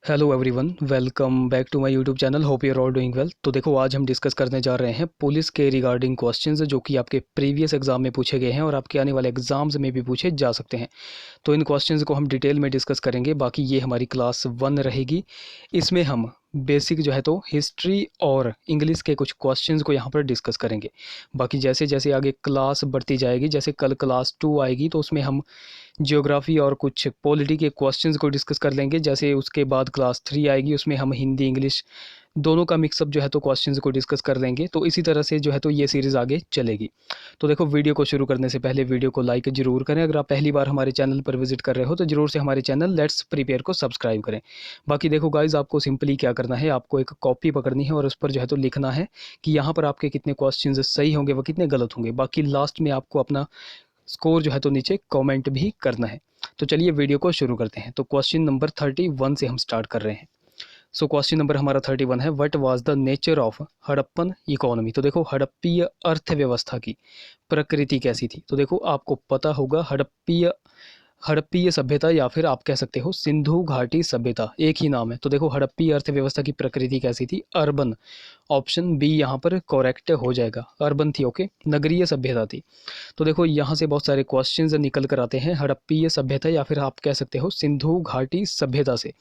Hello everyone, welcome back to my YouTube channel. Hope you are all doing well. तो देखो, आज हम discuss करने जा रहे हैं पुलिस के रिगार्डिंग क्वेश्चंस जो कि आपके प्रीवियस एग्जाम में पूछे गए हैं और आपके आने वाले एग्जाम्स में भी पूछे जा सकते हैं। तो इन क्वेश्चंस को हम डिटेल में डिस्कस करेंगे। बाकी ये हमारी क्लास 1 रहेगी। इसमें हम बेसिक जो है तो हिस्ट्री और इंग्लिश के कुछ क्वेश्चंस को यहाँ पर डिस्कस करेंगे। बाकी जैसे जैसे आगे क्लास बढ़ती जाएगी, जैसे कल क्लास 2 आएगी तो उसमें हम जियोग्राफी और कुछ पॉलिटी के क्वेश्चंस को डिस्कस कर लेंगे। जैसे उसके बाद क्लास 3 आएगी, उसमें हम हिंदी इंग्लिश दोनों का मिक्सअप जो है तो क्वेश्चंस को डिस्कस कर लेंगे। तो इसी तरह से जो है तो ये सीरीज़ आगे चलेगी। तो देखो, वीडियो को शुरू करने से पहले वीडियो को लाइक ज़रूर करें। अगर आप पहली बार हमारे चैनल पर विजिट कर रहे हो तो ज़रूर से हमारे चैनल लेट्स प्रिपेयर को सब्सक्राइब करें। बाकी देखो गाइज, आपको सिंपली क्या करना है, आपको एक कॉपी पकड़नी है और उस पर जो है तो लिखना है कि यहाँ पर आपके कितने क्वेश्चन सही होंगे व कितने गलत होंगे। बाकी लास्ट में आपको अपना स्कोर जो है तो नीचे कमेंट भी करना है। तो चलिए वीडियो को शुरू करते हैं। तो क्वेश्चन नंबर 31 से हम स्टार्ट कर रहे हैं। सो क्वेश्चन नंबर हमारा 31 है, what was the nature of Harappan economy. तो देखो, हड़प्पीय अर्थव्यवस्था की प्रकृति कैसी थी। तो देखो, आपको पता होगा हड़प्पीय हड़प्पीय सभ्यता या फिर आप कह सकते हो सिंधु घाटी सभ्यता, एक ही नाम है। तो देखो, हड़प्पीय अर्थव्यवस्था की प्रकृति कैसी थी, अर्बन। ऑप्शन बी यहाँ पर करेक्ट हो जाएगा, अर्बन थी। ओके, नगरीय सभ्यता थी। तो देखो, यहाँ से बहुत सारे क्वेश्चंस निकल कर आते हैं हड़प्पीय सभ्यता या फिर आप कह सकते हो सिंधु घाटी सभ्यता से।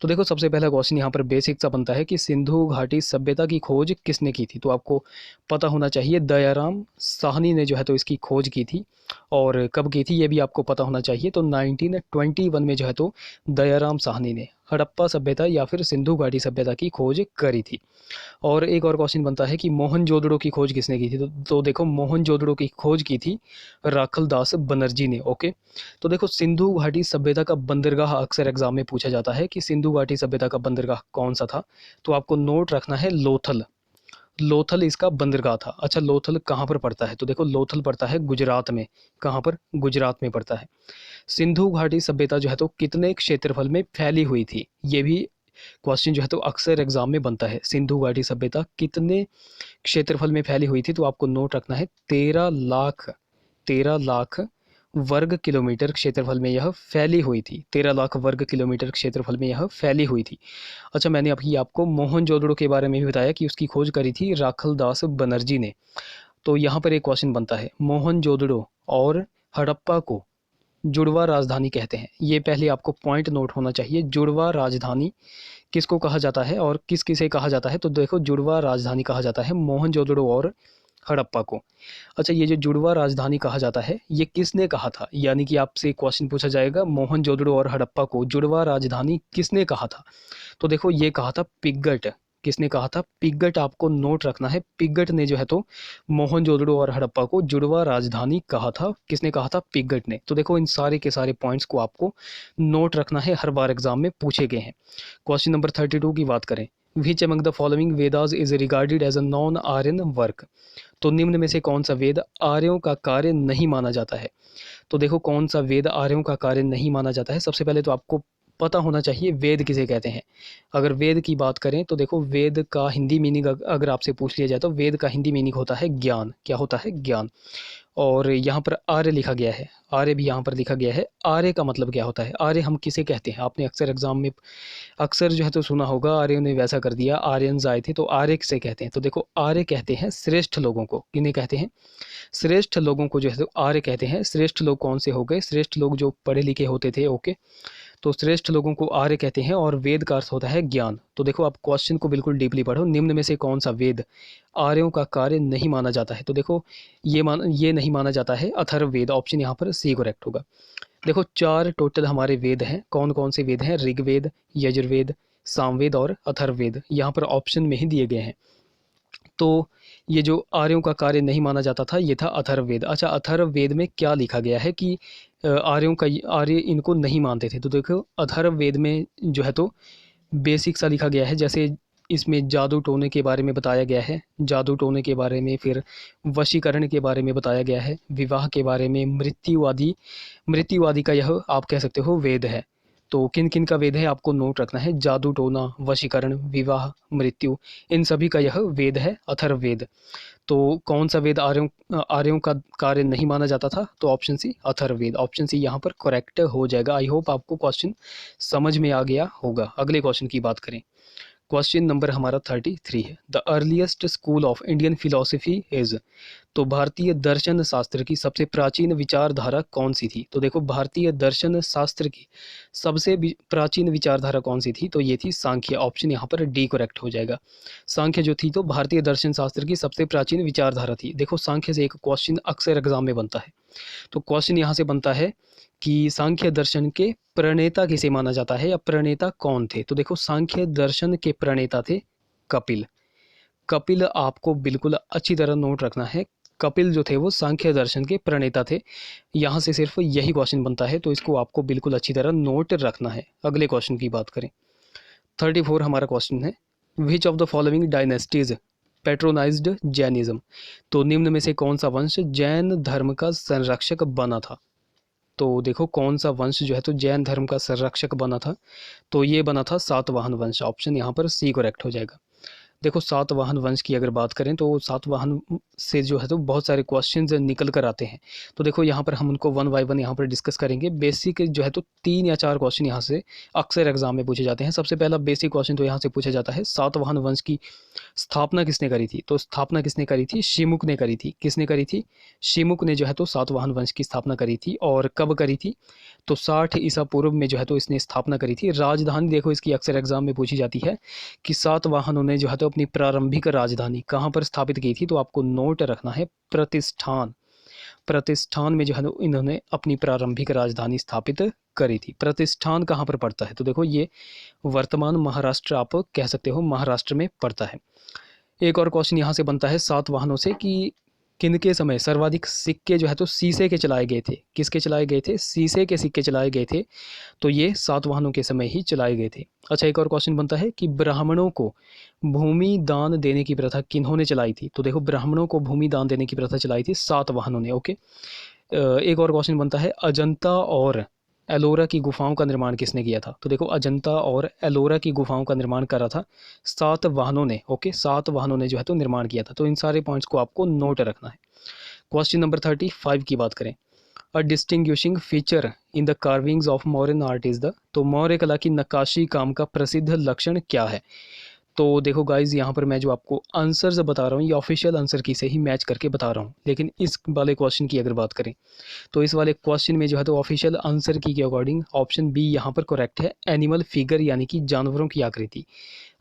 तो देखो, सबसे पहला क्वेश्चन यहाँ पर बेसिक सा बनता है कि सिंधु घाटी सभ्यता की खोज किसने की थी। तो आपको पता होना चाहिए, दयाराम साहनी ने जो है तो इसकी खोज की थी। और कब की थी ये भी आपको पता होना चाहिए। तो 1921 में जो है तो दयाराम साहनी ने हड़प्पा सभ्यता या फिर सिंधु घाटी सभ्यता की खोज करी थी। और एक और क्वेश्चन बनता है कि मोहनजोदड़ो की खोज किसने की थी। तो देखो, मोहनजोदड़ो की खोज की थी राखल दास बनर्जी ने। ओके, तो देखो, सिंधु घाटी सभ्यता का बंदरगाह अक्सर एग्जाम में पूछा जाता है कि सिंधु घाटी सभ्यता का बंदरगाह कौन सा था। तो आपको नोट रखना है लोथल। लोथल इसका बंदरगाह था। अच्छा, लोथल कहाँ पर पड़ता है। तो देखो, लोथल पड़ता है गुजरात में। कहाँ पर, गुजरात में पड़ता है। सिंधु घाटी सभ्यता जो है तो कितने क्षेत्रफल में फैली हुई थी, ये भी क्वेश्चन जो है तो अक्सर एग्जाम में बनता है। सिंधु घाटी सभ्यता कितने क्षेत्रफल में फैली हुई थी। तो आपको नोट रखना है 13 लाख वर्ग किलोमीटर क्षेत्रफल में यह फैली हुई थी। 13 लाख वर्ग किलोमीटर क्षेत्रफल में यह फैली हुई थी। अच्छा, मैंने अभी आपको मोहनजोदड़ो के बारे में भी बताया कि उसकी खोज करी थी राखल दास बनर्जी ने। तो यहाँ पर एक क्वेश्चन बनता है, मोहनजोदड़ो और हड़प्पा को जुड़वा राजधानी कहते हैं। ये पहले आपको पॉइंट नोट होना चाहिए। जुड़वा राजधानी किसको कहा जाता है और किस किसे कहा जाता है। तो देखो, जुड़वा राजधानी कहा जाता है मोहनजोदड़ो और हड़प्पा को। अच्छा, ये जो जुड़वा राजधानी कहा जाता है ये किसने कहा था, यानी कि आपसे क्वेश्चन पूछा जाएगा मोहनजोदड़ो और हड़प्पा को जुड़वा राजधानी किसने कहा था। तो देखो, ये कहा था पिग्गट। किसने कहा था, पिग्गट। आपको नोट रखना है, पिग्गट ने जो है तो मोहनजोदड़ो और हड़प्पा को जुड़वा राजधानी कहा था। किसने कहा था, पिग्गट ने। तो देखो, इन सारे के सारे पॉइंट्स को आपको नोट रखना है, हर बार एग्जाम में पूछे गए हैं। क्वेश्चन नंबर 32 की बात करें, which among the following Vedas is regarded as a non Aryan work. तो निम्न में से कौन सा वेद आर्यों का कार्य नहीं माना जाता है। तो देखो, कौन सा वेद आर्यों का कार्य नहीं माना जाता है। सबसे पहले तो आपको पता होना चाहिए वेद किसे कहते हैं। अगर वेद की बात करें तो देखो, वेद का हिंदी मीनिंग अगर आपसे पूछ लिया जाए तो वेद का हिंदी मीनिंग होता है ज्ञान। क्या होता है, ज्ञान। और यहाँ पर आर्य लिखा गया है, आर्य भी यहाँ पर लिखा गया है। आर्य का मतलब क्या होता है, आर्य हम किसे कहते हैं। आपने अक्सर एग्जाम में अक्सर जो है तो सुना होगा, आर्यों ने वैसा कर दिया, आर्यंस आए थे। तो आर्य किसे कहते हैं। तो देखो, आर्य कहते हैं श्रेष्ठ लोगों को। किन्हें कहते हैं, श्रेष्ठ लोगों को जो है तो आर्य कहते हैं। श्रेष्ठ लोग कौन से हो गए, श्रेष्ठ लोग जो पढ़े लिखे होते थे। ओके, तो श्रेष्ठ लोगों को आर्य कहते हैं। और वेद का अर्थ होता है ज्ञान। तो देखो, आप क्वेश्चन को बिल्कुल डीपली पढ़ो, निम्न में से कौन सा वेद आर्यों का कार्य नहीं माना जाता है। तो देखो, ये नहीं माना जाता है अथर्ववेद। ऑप्शन यहाँ पर सी करेक्ट होगा। देखो, 4 टोटल हमारे वेद हैं। कौन कौन से वेद हैं, ऋग्वेद, यजुर्वेद, सामवेद और अथर्ववेद, यहाँ पर ऑप्शन में ही दिए गए हैं। तो ये जो आर्यों का कार्य नहीं माना जाता था, ये था अथर्ववेद। अच्छा, अथर्ववेद में क्या लिखा गया है कि आर्य इनको नहीं मानते थे। तो देखो, अथर्ववेद में जो है तो बेसिक सा लिखा गया है। जैसे इसमें जादू टोने के बारे में बताया गया है, जादू टोने के बारे में, फिर वशीकरण के बारे में बताया गया है, विवाह के बारे में, मृत्युवादी का यह आप कह सकते हो वेद है। तो किन किन का वेद है आपको नोट रखना है। जादू टोना, वशीकरण, विवाह, मृत्यु, इन सभी का यह वेद है, अथर्ववेद। तो कौन सा वेद आर्यों का कार्य नहीं माना जाता था? तो option C Atharvaveda, option C यहाँ पर करेक्ट हो जाएगा। आई होप आपको क्वेश्चन समझ में आ गया होगा। अगले क्वेश्चन की बात करें, क्वेश्चन नंबर हमारा 33 है। The earliest school of Indian philosophy is, तो भारतीय दर्शन शास्त्र की सबसे प्राचीन विचारधारा कौन सी थी? तो देखो, भारतीय दर्शन शास्त्र की सबसे प्राचीन विचारधारा कौन सी थी? तो ये थी सांख्य, ऑप्शन यहाँ पर डी करेक्ट हो जाएगा। सांख्य जो थी तो भारतीय दर्शन शास्त्र की सबसे प्राचीन विचारधारा थी। देखो, सांख्य से एक क्वेश्चन अक्सर एग्जाम में बनता है, तो क्वेश्चन यहाँ से बनता है कि सांख्य दर्शन के प्रणेता किसे माना जाता है या प्रणेता कौन थे? तो देखो, सांख्य दर्शन के प्रणेता थे कपिल। कपिल आपको बिल्कुल अच्छी तरह नोट रखना है। कपिल जो थे वो सांख्य दर्शन के प्रणेता थे। यहाँ से सिर्फ यही क्वेश्चन बनता है, तो इसको आपको बिल्कुल अच्छी तरह नोट रखना है। अगले क्वेश्चन की बात करें, 34 हमारा क्वेश्चन है। Which of the following dynasties patronized Jainism, तो निम्न में से कौन सा वंश जैन धर्म का संरक्षक बना था? तो देखो, कौन सा वंश जो है तो जैन धर्म का संरक्षक बना था? तो ये बना था सातवाहन वंश, ऑप्शन यहाँ पर सी करेक्ट हो जाएगा। देखो, सातवाहन वंश की अगर बात करें तो सातवाहन से जो है तो बहुत सारे क्वेश्चंस निकल कर आते हैं। तो देखो, यहाँ पर हम उनको वन बाय वन यहाँ पर डिस्कस करेंगे। बेसिक जो है तो 3 या 4 क्वेश्चन यहाँ से अक्सर एग्जाम में पूछे जाते हैं। सबसे पहला बेसिक क्वेश्चन तो यहाँ से पूछा जाता है, सातवाहन वंश की स्थापना किसने करी थी? तो स्थापना किसने करी थी? शिमुक ने करी थी। किसने करी थी? शिमुक ने जो है तो सातवाहन वंश की स्थापना करी थी। और कब करी थी? तो 60 ईसा पूर्व में जो है तो इसने स्थापना करी थी। राजधानी देखो, इसकी अक्सर एग्जाम में पूछी जाती है कि सातवाहनों ने जो है तो अपनी प्रारंभिक राजधानी कहाँ पर स्थापित की थी? तो आपको नोट रखना है प्रतिष्ठान। प्रतिष्ठान में जो है इन्होंने अपनी प्रारंभिक राजधानी स्थापित करी थी। प्रतिष्ठान कहाँ पर पड़ता है? तो देखो, ये वर्तमान महाराष्ट्र, आप कह सकते हो महाराष्ट्र में पड़ता है। एक और क्वेश्चन यहाँ से बनता है सातवाहनों से कि किनके समय सर्वाधिक सिक्के जो है तो शीशे के चलाए गए थे? किसके चलाए गए थे? शीशे के सिक्के चलाए गए थे। तो ये सातवाहनों के समय ही चलाए गए थे। अच्छा, एक और क्वेश्चन बनता है कि ब्राह्मणों को भूमि दान देने की प्रथा किन्होंने चलाई थी? तो देखो, ब्राह्मणों को भूमि दान देने की प्रथा चलाई थी सातवाहनों ने। ओके, एक और क्वेश्चन बनता है, अजंता और एलोरा की गुफाओं का निर्माण किसने किया था? तो देखो, अजंता और एलोरा की गुफाओं का निर्माण करा था सातवाहनों ने। ओके, सातवाहनों ने जो है तो निर्माण किया था। तो इन सारे पॉइंट्स को आपको नोट रखना है। क्वेश्चन नंबर 35 की बात करें, a distinguishing feature in the carvings of modern art is the, तो मौर्य कला की नक्काशी काम का प्रसिद्ध लक्षण क्या है? तो देखो गाइज, यहाँ पर मैं जो आपको आंसर्स बता रहा हूँ ये ऑफिशियल आंसर की से ही मैच करके बता रहा हूँ। लेकिन इस वाले क्वेश्चन की अगर बात करें तो इस वाले क्वेश्चन में जो है तो ऑफिशियल आंसर की के अकॉर्डिंग ऑप्शन बी यहाँ पर करेक्ट है, एनिमल फिगर, यानी कि जानवरों की आकृति।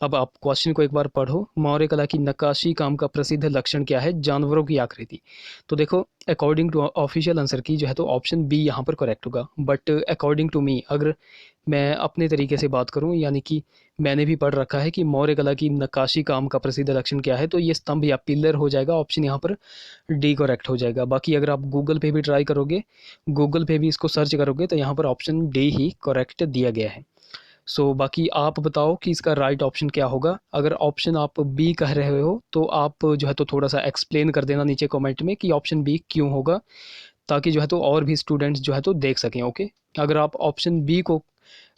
अब आप क्वेश्चन को एक बार पढ़ो, मौर्य कला की नक्काशी काम का प्रसिद्ध लक्षण क्या है? जानवरों की आकृति। तो देखो, अकॉर्डिंग टू ऑफिशियल आंसर की जो है तो ऑप्शन बी यहाँ पर करेक्ट होगा। बट अकॉर्डिंग टू मी, अगर मैं अपने तरीके से बात करूं, यानी कि मैंने भी पढ़ रखा है कि मौर्य कला की नक्काशी काम का प्रसिद्ध लक्षण क्या है, तो ये स्तंभ या पिलर हो जाएगा। ऑप्शन यहाँ पर डी करेक्ट हो जाएगा। बाकी अगर आप गूगल पे भी ट्राई करोगे, गूगल पे भी इसको सर्च करोगे, तो यहाँ पर ऑप्शन डी ही करेक्ट दिया गया है। सो बाकी आप बताओ कि इसका राइट ऑप्शन क्या होगा। अगर ऑप्शन आप बी कह रहे हो तो आप जो है तो थोड़ा सा एक्सप्लेन कर देना नीचे कमेंट में कि ऑप्शन बी क्यों होगा, ताकि जो है तो और भी स्टूडेंट्स जो है तो देख सकें। ओके, अगर आप ऑप्शन बी को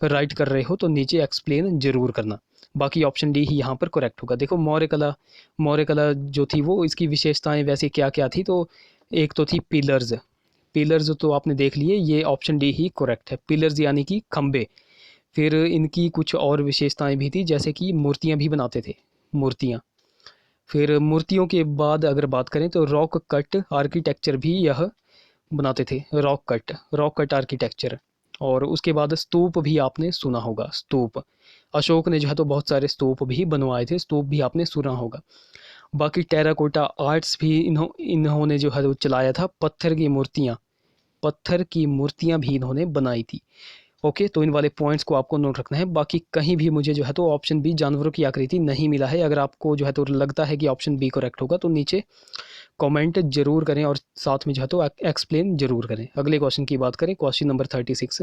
राइट कर रहे हो तो नीचे एक्सप्लेन जरूर करना। बाकी ऑप्शन डी ही यहाँ पर करेक्ट होगा। देखो, मौर्य कला जो थी वो इसकी विशेषताएं वैसे क्या क्या थी, तो एक तो थी पिलर्स। पिलर्स तो आपने देख लिए, ये ऑप्शन डी ही करेक्ट है, पिलर्स यानी कि खंबे। फिर इनकी कुछ और विशेषताएं भी थी, जैसे कि मूर्तियां भी बनाते थे, मूर्तियां। फिर मूर्तियों के बाद अगर बात करें तो रॉक कट आर्किटेक्चर भी यह बनाते थे, रॉक कट आर्किटेक्चर। और उसके बाद स्तूप भी आपने सुना होगा, स्तूप। अशोक ने जो है तो बहुत सारे स्तूप भी बनवाए थे, स्तूप भी आपने सुना होगा। बाकी टेराकोटा आर्ट्स भी इन्होंने जो है वो चलाया था, पत्थर की मूर्तियां भी इन्होंने बनाई थी। ओके, तो इन वाले पॉइंट्स को आपको नोट रखना है। बाकी कहीं भी मुझे जो है तो ऑप्शन बी जानवरों की आकृति नहीं मिला है। अगर आपको जो है तो लगता है कि ऑप्शन बी करेक्ट होगा तो नीचे कमेंट जरूर करें और साथ में जो है तो एक्सप्लेन जरूर करें। अगले क्वेश्चन की बात करें, क्वेश्चन नंबर 36,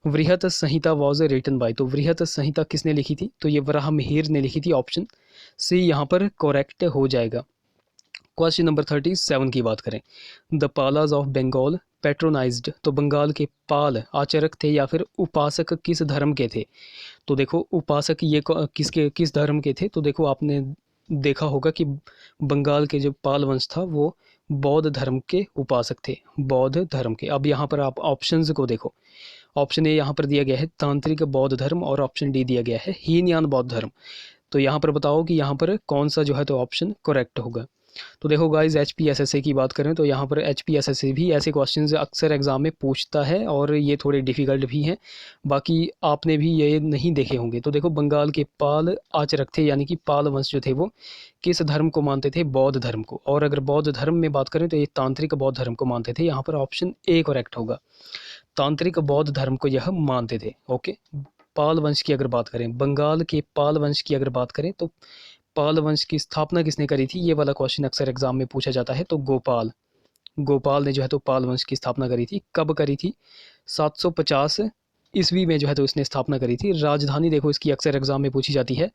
वृहत संहिता वॉज रिटन बाय, तो वृहत संहिता किसने लिखी थी? तो ये वराहमिहिर ने लिखी थी, ऑप्शन सी यहाँ पर करेक्ट हो जाएगा। क्वेश्चन नंबर 37 की बात करें, द पालाज ऑफ बंगाल पेट्रोनाइज्ड, तो बंगाल के पाल आचरक थे या फिर उपासक किस धर्म के थे। तो देखो उपासक ये किस धर्म के थे, तो देखो आपने देखा होगा कि बंगाल के जो पाल वंश था वो बौद्ध धर्म के उपासक थे, बौद्ध धर्म के। अब यहाँ पर आप ऑप्शंस को देखो, ऑप्शन ए यहाँ पर दिया गया है तांत्रिक बौद्ध धर्म और ऑप्शन डी दिया गया है हीनयान बौद्ध धर्म। तो यहाँ पर बताओ कि यहाँ पर कौन सा जो है तो ऑप्शन करेक्ट होगा। तो देखो गाइज HPSSA की बात करें तो यहाँ पर HPSSA भी ऐसे क्वेश्चंस अक्सर एग्जाम में पूछता है और ये थोड़े डिफ़िकल्ट भी हैं, बाकी आपने भी ये नहीं देखे होंगे। तो देखो बंगाल के पाल आचरक थे यानी कि पाल वंश जो थे वो किस धर्म को मानते थे, बौद्ध धर्म को। और अगर बौद्ध धर्म में बात करें तो ये तांत्रिक बौद्ध धर्म को मानते थे, यहाँ पर ऑप्शन ए करेक्ट होगा, तांत्रिक बौद्ध धर्म को यह मानते थे। ओके, पाल वंश की अगर बात करें, बंगाल के पाल वंश की अगर बात करें तो पाल वंश की स्थापना किसने करी थी, ये वाला क्वेश्चन अक्सर एग्जाम में पूछा जाता है। तो गोपाल ने जो है तो पाल वंश की स्थापना करी थी। कब करी थी, 750 ईस्वी में जो है तो इसने स्थापना करी थी। राजधानी देखो इसकी अक्सर एग्जाम में पूछी जाती है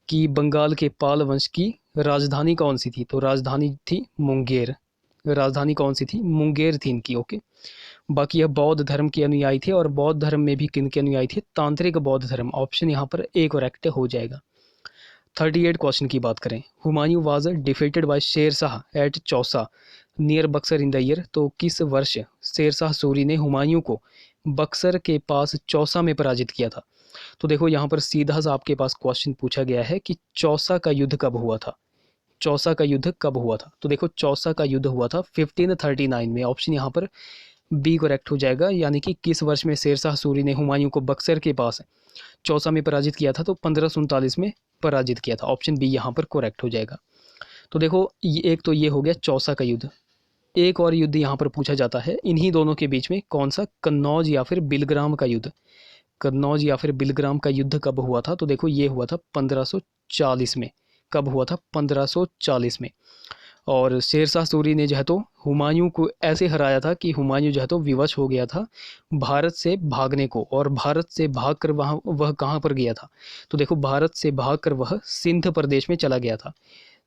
कि बंगाल के पाल वंश की राजधानी कौन सी थी, तो राजधानी थी मुंगेर। राजधानी कौन सी थी, मुंगेर थी इनकी। ओके, बाकी यह बौद्ध धर्म के अनुयायी थे और बौद्ध धर्म में भी किन के अनुयायी थे, तांत्रिक बौद्ध धर्म। ऑप्शन यहाँ पर ए करेक्ट हो जाएगा। 38 क्वेश्चन की बात करें, Humayun was defeated by Sher Shah at Chausa near Buxar in the year, तो किस वर्ष शेर शाह सूरी ने हुमायूं को बक्सर के पास चौसा में पराजित किया था। तो देखो यहाँ पर सीधा सा आपके पास क्वेश्चन पूछा गया है कि चौसा का युद्ध कब हुआ था, चौसा का युद्ध कब हुआ था। तो देखो चौसा का युद्ध हुआ था 1539 में। ऑप्शन यहाँ पर बी करेक्ट हो जाएगा, यानी कि किस वर्ष में शेर शाह सूरी ने हुमायूं को बक्सर के पास चौसा में पराजित किया था, तो 1539 में पराजित किया था। ऑप्शन बी यहाँ पर करेक्ट हो जाएगा। तो देखो एक तो ये हो गया चौसा का युद्ध, एक और युद्ध यहाँ पर पूछा जाता है इन्हीं दोनों के बीच में, कौन सा, कन्नौज या फिर बिलग्राम का युद्ध। कन्नौज या फिर बिलग्राम का युद्ध कब हुआ था, तो देखो ये हुआ था 1540 में। कब हुआ था, 1540 में। और शेर शाह सूरी ने जो है तो हुमायूं को ऐसे हराया था कि हुमायूं जो है तो विवश हो गया था भारत से भागने को, और भारत से भागकर वह कहाँ पर गया था, तो देखो भारत से भागकर वह सिंध प्रदेश में चला गया था।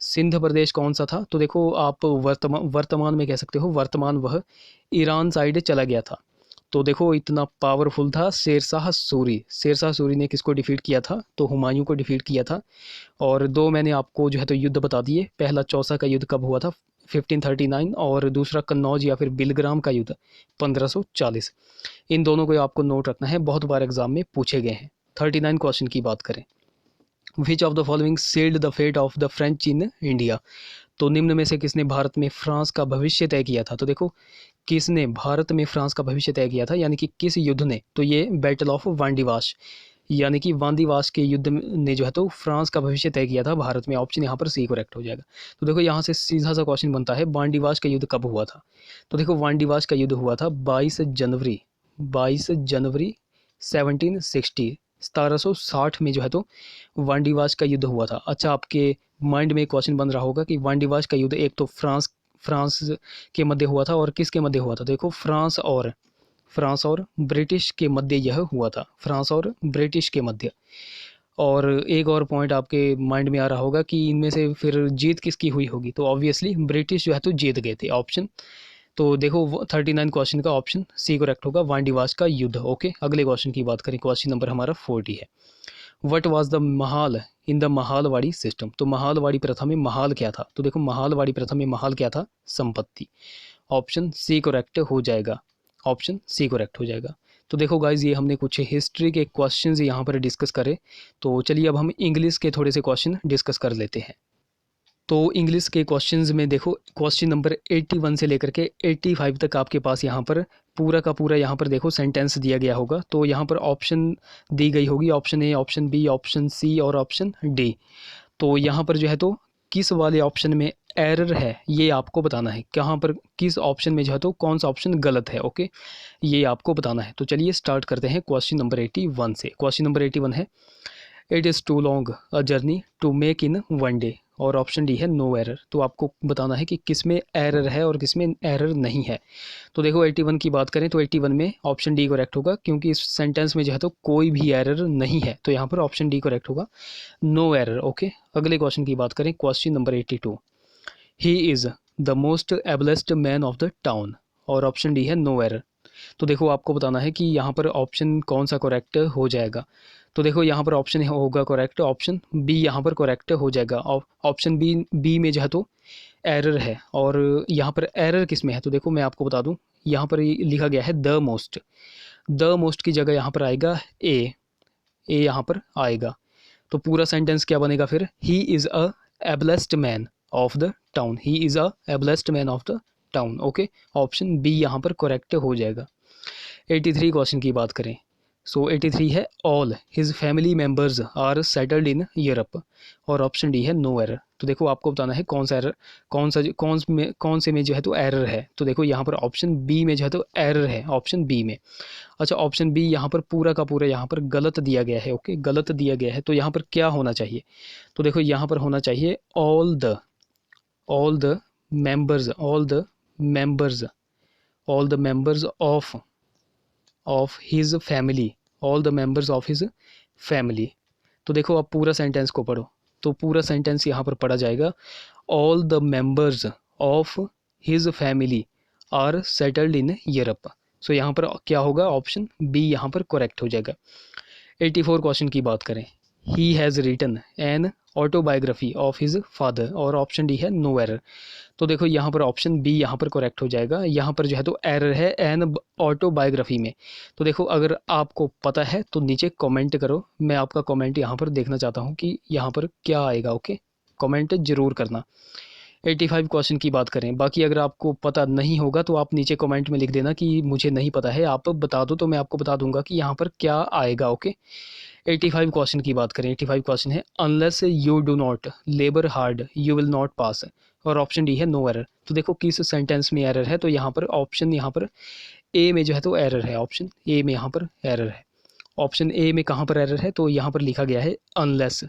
सिंध प्रदेश कौन सा था, तो देखो आप वर्तमान में कह सकते हो, वर्तमान वह ईरान साइड चला गया था। तो देखो इतना पावरफुल था शेर शाह सूरी। शेर शाह सूरी ने किसको डिफीट किया था, तो हुमायूं को डिफीट किया था। और दो मैंने आपको जो है तो युद्ध बता दिए, पहला चौसा का युद्ध कब हुआ था 1539, और दूसरा कन्नौज या फिर बिलग्राम का युद्ध 1540। इन दोनों को आपको नोट रखना है, बहुत बार एग्जाम में पूछे गए हैं। 39 क्वेश्चन की बात करें, which of the following sealed the fate of the French in India, तो निम्न में से किसने भारत में फ्रांस का भविष्य तय किया था। तो देखो किसने भारत में फ्रांस का भविष्य तय किया था, यानी कि किस युद्ध ने, तो ये बैटल ऑफ वांडीवाश, यानी कि वांदीवास के युद्ध ने जो है तो फ्रांस का भविष्य तय किया था भारत में। ऑप्शन यहाँ पर सी करेक्ट हो जाएगा। तो देखो यहाँ से सीधा सा क्वेश्चन बनता है, वांडीवास का युद्ध कब हुआ था, तो देखो वांडीवास का युद्ध हुआ था 22 जनवरी 1760 में जो है तो वांडीवास का युद्ध हुआ था। अच्छा, आपके माइंड में एक क्वेश्चन बन रहा होगा कि वांडीवास का युद्ध एक तो फ्रांस के मध्य हुआ था और किसके मध्य हुआ था, देखो फ्रांस और ब्रिटिश के मध्य यह हुआ था, फ्रांस और ब्रिटिश के मध्य। और एक और पॉइंट आपके माइंड में आ रहा होगा कि इनमें से फिर जीत किसकी हुई होगी, तो ऑब्वियसली ब्रिटिश जो है तो जीत गए थे। ऑप्शन तो देखो 39 क्वेश्चन का ऑप्शन सी करेक्ट होगा, वांडीवास का युद्ध। ओके, अगले क्वेश्चन की बात करें, क्वेश्चन नंबर हमारा 40 है। What was the Mahal in the Mahalwari system, तो महालवाड़ी प्रथा में महाल क्या था, तो देखो महालवाड़ी प्रथा में महाल क्या था, संपत्ति। ऑप्शन सी करेक्ट हो जाएगा, ऑप्शन सी करेक्ट हो जाएगा। तो देखो गाइज ये हमने कुछ हिस्ट्री के क्वेश्चंस यहाँ पर डिस्कस करे, तो चलिए अब हम इंग्लिश के थोड़े से क्वेश्चन डिस्कस कर लेते हैं। तो इंग्लिश के क्वेश्चंस में देखो क्वेश्चन नंबर 81 से लेकर के 85 तक आपके पास यहाँ पर पूरा का पूरा यहाँ पर देखो सेंटेंस दिया गया होगा। तो यहाँ पर ऑप्शन दी गई होगी, option A, option B, option C और ऑप्शन डी। तो यहाँ पर जो है तो किस वाले ऑप्शन में एरर है ये आपको बताना है, कहाँ पर किस ऑप्शन में जो है तो कौन सा ऑप्शन गलत है। ओके, ये आपको बताना है। तो चलिए स्टार्ट करते हैं क्वेश्चन नंबर 81 से। क्वेश्चन नंबर 81 है, it is too long a journey to make in one day, और ऑप्शन डी है नो एरर। तो आपको बताना है कि किस में एरर है और किस में एरर नहीं है। तो देखो 81 की बात करें तो 81 में ऑप्शन डी करेक्ट होगा, क्योंकि इस सेंटेंस में जो है तो कोई भी एरर नहीं है, तो यहाँ पर ऑप्शन डी करेक्ट होगा, नो एरर। ओके, अगले क्वेश्चन की बात करें, question number 82, he is the most ablest man of the town, और ऑप्शन डी है नो एरर। तो देखो आपको बताना है कि यहाँ पर ऑप्शन कौन सा करेक्ट हो जाएगा। तो देखो यहाँ पर ऑप्शन होगा करेक्ट, ऑप्शन बी यहाँ पर करेक्ट हो जाएगा। ऑप्शन बी में जो है तो एरर है, और यहाँ पर एरर किस में है, तो देखो मैं आपको बता दूँ, यहाँ पर लिखा गया है द मोस्ट। द मोस्ट की जगह यहाँ पर आएगा ए यहाँ पर आएगा। तो पूरा सेंटेंस क्या बनेगा फिर, he is a ablest man of the town, he is a ablest man of the town. Okay, option B यहाँ पर करेक्ट हो जाएगा। 83 क्वेश्चन की बात करें, सो 83 है all his family members are settled in Europe, और ऑप्शन डी है नो एरर। तो देखो आपको बताना है कौन सा एरर, कौन से में जो है तो एरर है। तो देखो यहाँ पर ऑप्शन बी में जो है तो एरर है, ऑप्शन बी में। अच्छा, ऑप्शन बी यहाँ पर पूरा का पूरा यहाँ पर गलत दिया गया है। ओके, गलत दिया गया है, तो यहाँ पर क्या होना चाहिए, तो देखो यहाँ पर होना चाहिए all the members all the members of his family, all the members of his family. तो देखो आप पूरा सेंटेंस को पढ़ो, तो पूरा सेंटेंस यहाँ पर पढ़ा जाएगा, all the members of his family are settled in Europe. So यहाँ पर क्या होगा, ऑप्शन बी यहाँ पर करेक्ट हो जाएगा। 84 क्वेश्चन की बात करें, he has written an autobiography of his father, और ऑप्शन डी है नो एरर। तो देखो यहाँ पर ऑप्शन बी यहाँ पर करेक्ट हो जाएगा। यहाँ पर जो है तो एरर है एन ऑटोबायोग्राफी में। तो देखो अगर आपको पता है तो नीचे कमेंट करो, मैं आपका कमेंट यहाँ पर देखना चाहता हूँ कि यहाँ पर क्या आएगा। ओके, कमेंट ज़रूर करना। 85 क्वेश्चन की बात करें, बाकी अगर आपको पता नहीं होगा तो आप नीचे कमेंट में लिख देना कि मुझे नहीं पता है, आप बता दो तो मैं आपको बता दूंगा कि यहाँ पर क्या आएगा। ओके, 85 क्वेश्चन की बात करें, 85 क्वेश्चन है unless you do not labour hard you will not पास, और ऑप्शन डी है नो एरर। तो देखो किस सेंटेंस में एरर है, तो यहाँ पर ऑप्शन यहाँ पर ए में जो है तो एरर है, ऑप्शन ए में यहाँ पर एरर है। ऑप्शन ए में कहाँ पर एरर है, तो यहाँ पर लिखा गया है अनलेस।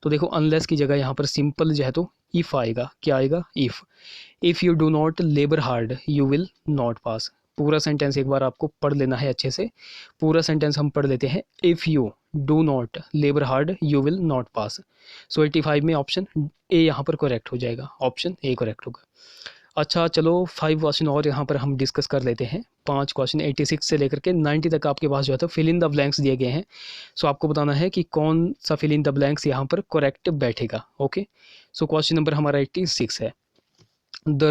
तो देखो अनलेस की जगह यहाँ पर सिंपल जो है तो इफ़ आएगा। क्या आएगा, if you do not labour hard you will not पास। पूरा सेंटेंस एक बार आपको पढ़ लेना है अच्छे से। पूरा सेंटेंस हम पढ़ लेते हैं, if you do not labour hard you will not pass. So 85 में ऑप्शन ए यहाँ पर करेक्ट हो जाएगा, ऑप्शन ए करेक्ट होगा। अच्छा चलो 5 क्वेश्चन और यहाँ पर हम डिस्कस कर लेते हैं। 5 क्वेश्चन 86 से लेकर के 90 तक आपके पास जो है तो फिल इन द ब्लैंक्स दिए गए हैं। सो आपको बताना है कि कौन सा फिल इन द ब्लैंक्स यहाँ पर करेक्ट बैठेगा। ओके, सो क्वेश्चन नंबर हमारा 86 है, the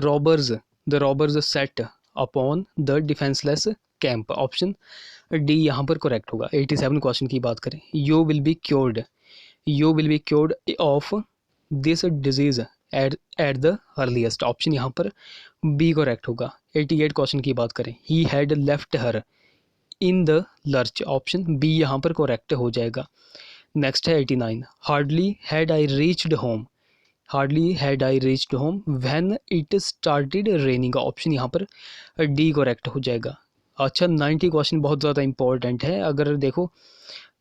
robbers set upon the defenceless camp, option D यहाँ पर करेक्ट होगा। 87 क्वेश्चन की बात करें, you will be cured of this disease at the earliest, option यहाँ पर बी करेक्ट होगा। 88 क्वेश्चन की बात करें, he had left her in the lurch, option B यहाँ पर करेक्ट हो जाएगा। नेक्स्ट है 89, hardly had I reached home when it started raining, option यहाँ पर डी करेक्ट हो जाएगा। अच्छा 90 क्वेश्चन बहुत ज़्यादा इंपॉर्टेंट है। अगर देखो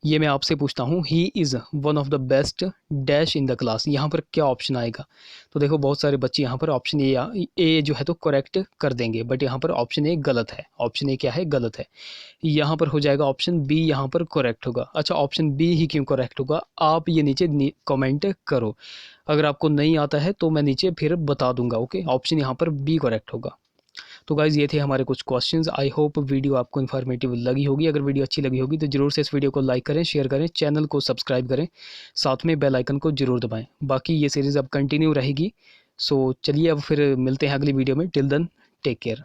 ये मैं आपसे पूछता हूँ, he is one of the best dash in the class, यहाँ पर क्या ऑप्शन आएगा। तो देखो बहुत सारे बच्चे यहाँ पर ऑप्शन ए जो है तो करेक्ट कर देंगे, बट यहाँ पर ऑप्शन ए गलत है। ऑप्शन ए क्या है, गलत है। यहाँ पर हो जाएगा ऑप्शन बी यहाँ पर करेक्ट होगा। अच्छा ऑप्शन बी ही क्यों करेक्ट होगा, आप ये नीचे कमेंट करो। अगर आपको नहीं आता है तो मैं नीचे फिर बता दूंगा। ओके, ऑप्शन यहाँ पर बी करेक्ट होगा। तो गाइज़ ये थे हमारे कुछ क्वेश्चंस। आई होप वीडियो आपको इन्फॉर्मेटिव लगी होगी। अगर वीडियो अच्छी लगी होगी तो ज़रूर से इस वीडियो को लाइक करें, शेयर करें, चैनल को सब्सक्राइब करें, साथ में बेल आइकन को ज़रूर दबाएं। बाकी ये सीरीज़ अब कंटिन्यू रहेगी। सो चलिए अब फिर मिलते हैं अगली वीडियो में। Till then take care.